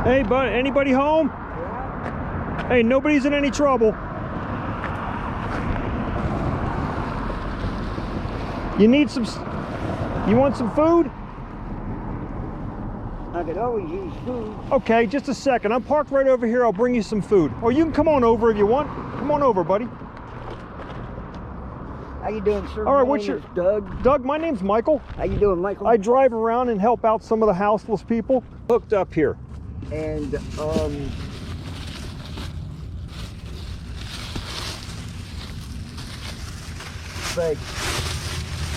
Hey, bud, anybody home? Yeah. Hey, nobody's in any trouble. You need some... You want some food? I could always use food. Okay, just a second. I'm parked right over here. I'll bring you some food. Or you can come on over if you want. Come on over, buddy. How you doing, sir? All right, My what's name your... is Doug. Doug, my name's Michael. How you doing, Michael? I drive around and help out some of the houseless people. Hooked up here. And, but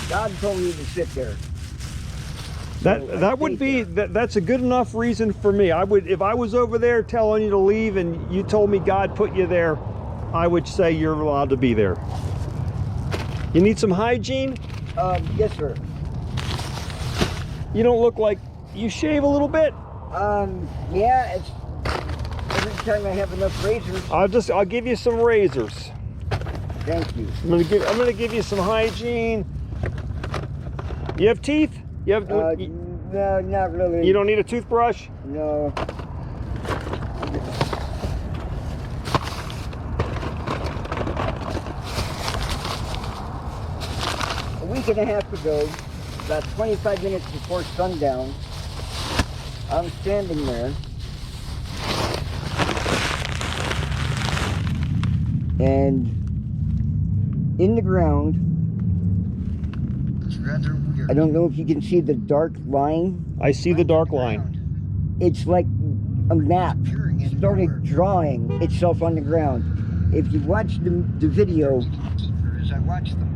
God told me to sit there. That would be that's a good enough reason for me. I would, if I was over there telling you to leave and you told me God put you there, I would say you're allowed to be there. You need some hygiene? Yes, sir. You don't look like you shave a little bit. Yeah, it's every time I have enough razors. I'll give you some razors. Thank you. I'm gonna give you some hygiene. You have teeth? You have no, not really. You don't need a toothbrush? No. A week and a half ago, about 25 minutes before sundown, I'm standing there, and in the ground, It's rather weird. I don't know if you can see the dark line. I see the dark line. It's like a map Appearing in started nowhere. drawing itself on the ground. If you watch the video, Deeper as I watch them.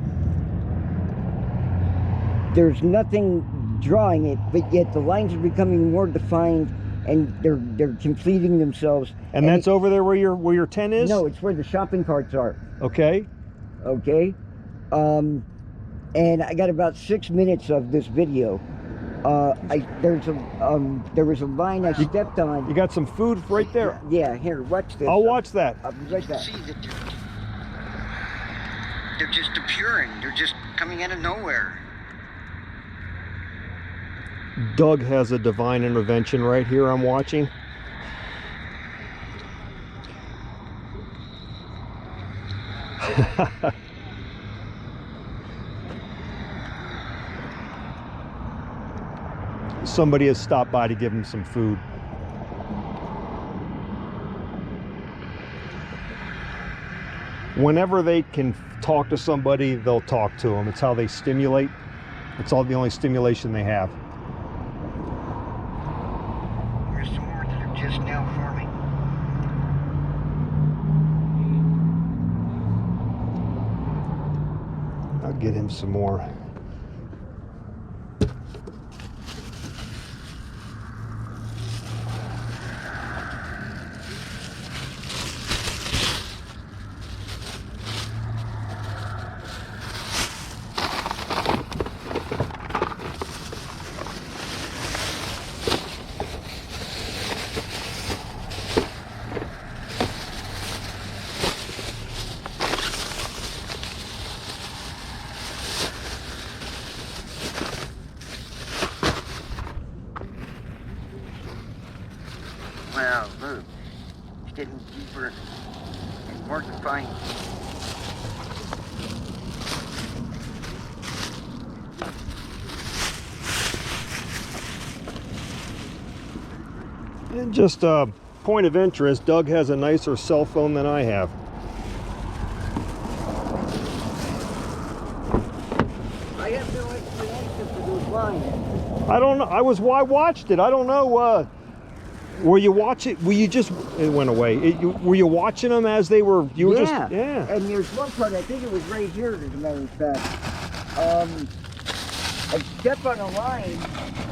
there's nothing drawing it, but yet the lines are becoming more defined, and they're completing themselves. And that's over there where your tent is? No, it's where the shopping carts are. Okay. Okay, and I got about 6 minutes of this video. There was a line I stepped on. You got some food right there. Yeah, here, watch this. I'll watch that. I'll be right back. See that they're just appearing. They're just coming out of nowhere. Doug has a divine intervention right here I'm watching. Somebody has stopped by to give him some food. Whenever they can talk to somebody, they'll talk to them. It's how they stimulate. It's all the only stimulation they have. There's some more that are just now forming. I'll get him some more. Wow, look. It's getting deeper and more defined. And just a point of interest, Doug has a nicer cell phone than I have. I have no explanation for those lines. I don't know. I watched it. I don't know. Were you watching? Were you just? It went away. Were you watching them as they were? You were Yeah. just. Yeah. And there's one part, I think it was right here, as a matter of fact. I step on a line,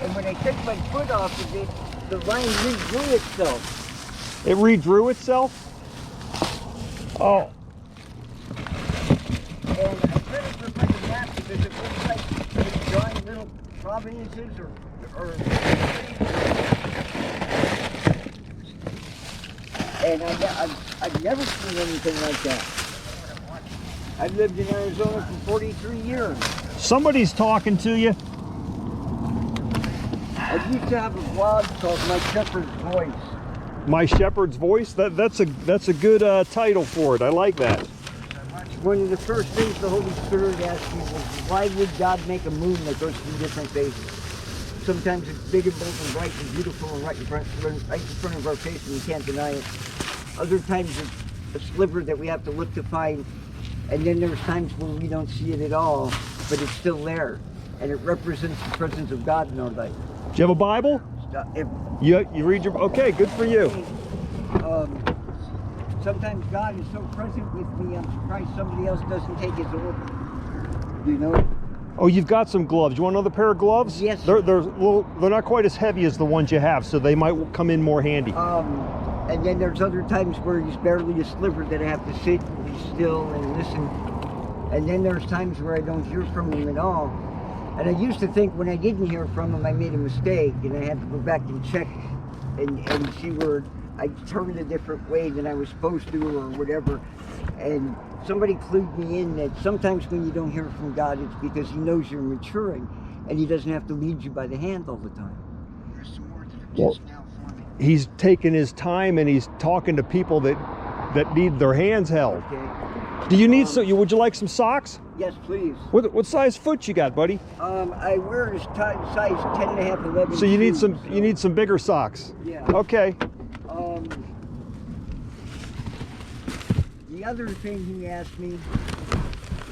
and when I take my foot off of it, the line redrew itself. It redrew itself. Oh. And I couldn't prefer the map because it looks like it's drawing little provinces or and I've never seen anything like that. I've lived in Arizona for 43 years. Somebody's talking to you. I used to have a blog called My Shepherd's Voice. My shepherd's voice. That's a good title for it. I like that. One of the first things the Holy Spirit asked me was, why would God make a moon that goes through different phases? Sometimes it's big and bold and bright and beautiful and right in front of our face and we can't deny it. Other times it's a sliver that we have to look to find. And then there's times when we don't see it at all, but it's still there. And it represents the presence of God in our life. Do you have a Bible? You read your... Okay, good for you. Sometimes God is so present with me, I'm surprised somebody else doesn't take his order. You know? Oh, you've got some gloves. You want another pair of gloves? Yes. They're not quite as heavy as the ones you have, so they might come in more handy. And then there's other times where he's barely a sliver that I have to sit and be still and listen. And then there's times where I don't hear from him at all. And I used to think when I didn't hear from him, I made a mistake, and I had to go back and check and see where I turned a different way than I was supposed to or whatever. And somebody clued me in that sometimes when you don't hear from God, it's because he knows you're maturing and he doesn't have to lead you by the hand all the time. There's some more to the Well, just now for me. he's taking his time and he's talking to people that need their hands held. Okay? Do you need would you like some socks? Yes, please. What size foot you got, buddy? I wear a size 10.5, 11. So you need shoes, you need some bigger socks. Yeah. Okay. The other thing he asked me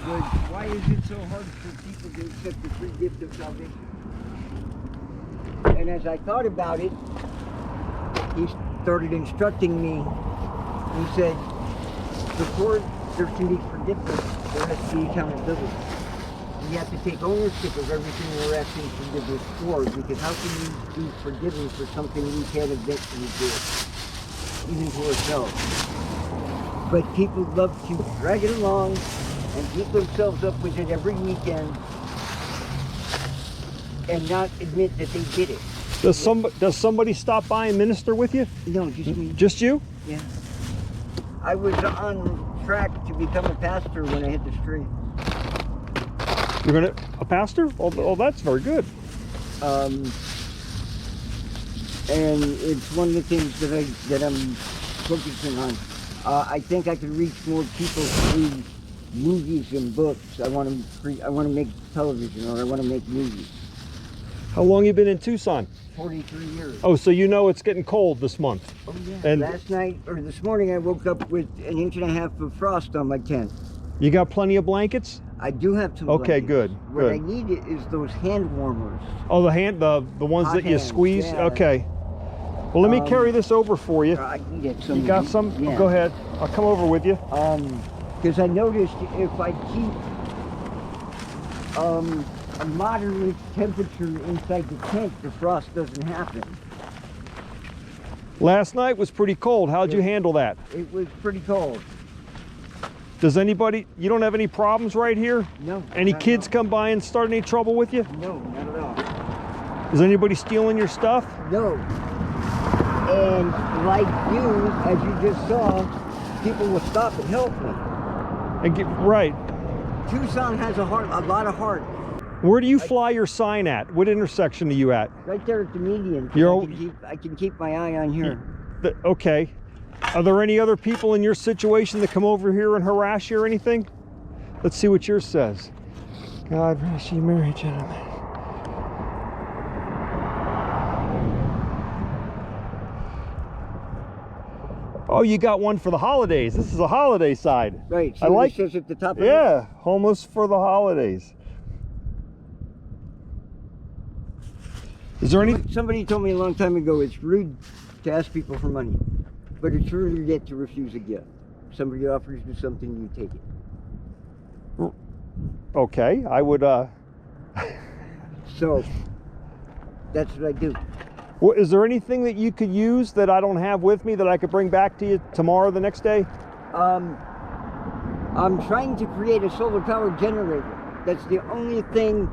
was, why is it so hard for people to accept the free gift of salvation? And as I thought about it, he started instructing me. He said, before there can be forgiveness, there has to be accountability. You have to take ownership of everything we're asking forgiveness for, because how can you be forgiven for something we can't admit we did, even to ourselves? But people love to drag it along and beat themselves up with it every weekend and not admit that they did it. Does somebody stop by and minister with you? No, just me. Just you? Yeah. I was on track to become a pastor when I hit the street. You're a pastor? Oh, that's very good. And it's one of the things that I'm focusing on. I think I could reach more people through movies and books. I want to make television, or I want to make movies. How long you been in Tucson? 43 years. Oh, so you know it's getting cold this month. Oh yeah. And last night or this morning, I woke up with 1.5 inches of frost on my tent. You got plenty of blankets? I do have some. Okay, blankets. good. What I need is those hand warmers. Oh, the ones Hot that you hands, squeeze? yeah. Okay. Well, let me carry this over for you. I can get some. You got some? Yeah. Go ahead. I'll come over with you. Because I noticed if I keep a moderate temperature inside the tent, the frost doesn't happen. Last night was pretty cold. How'd you handle that? It was pretty cold. Does anybody, you don't have any problems right here? No. Any not kids at all. come by and start any trouble with you? No, not at all. Is anybody stealing your stuff? No. And like you, as you just saw, people will stop and help me. And get right. Tucson has a lot of heart. Where do you fly your sign at? What intersection are you at? Right there at the median. I can keep my eye on here. Okay. Are there any other people in your situation that come over here and harass you or anything? Let's see what yours says. God bless you, married gentlemen. Oh, you got one for the holidays. This is a holiday side. Right. I like it. Says at the top of Yeah, homeless for the holidays. Is there any? Somebody told me a long time ago it's rude to ask people for money, but it's ruder yet to refuse a gift. Somebody offers you something, you take it. Okay, I would. So that's what I do. Well, is there anything that you could use that I don't have with me that I could bring back to you tomorrow, the next day? I'm trying to create a solar power generator. That's the only thing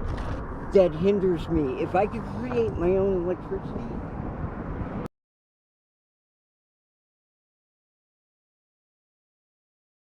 that hinders me. If I could create my own electricity,